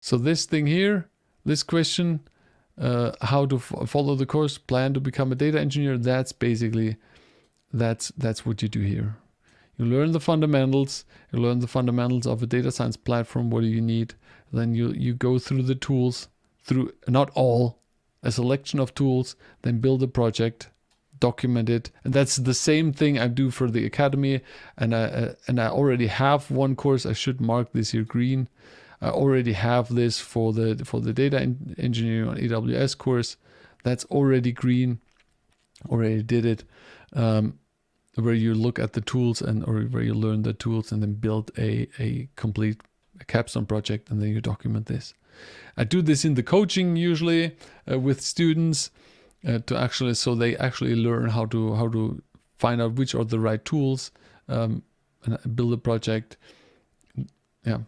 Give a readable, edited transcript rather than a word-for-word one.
So this thing here, this question, how to follow the course, plan to become a data engineer, that's basically, that's what you do here. You learn the fundamentals, of a data science platform, what do you need, then you go through the tools, through not all, a selection of tools, then build a project, document it, and that's the same thing I do for the academy. And I already have one course. I should mark this here green. I already have this for the data engineering on AWS course. That's already green. Already did it. Where you look at the tools or where you learn the tools and then build a complete capstone project, and then you document this. I do this in the coaching usually with students to actually, so they actually learn how to find out which are the right tools and build a project. Yeah.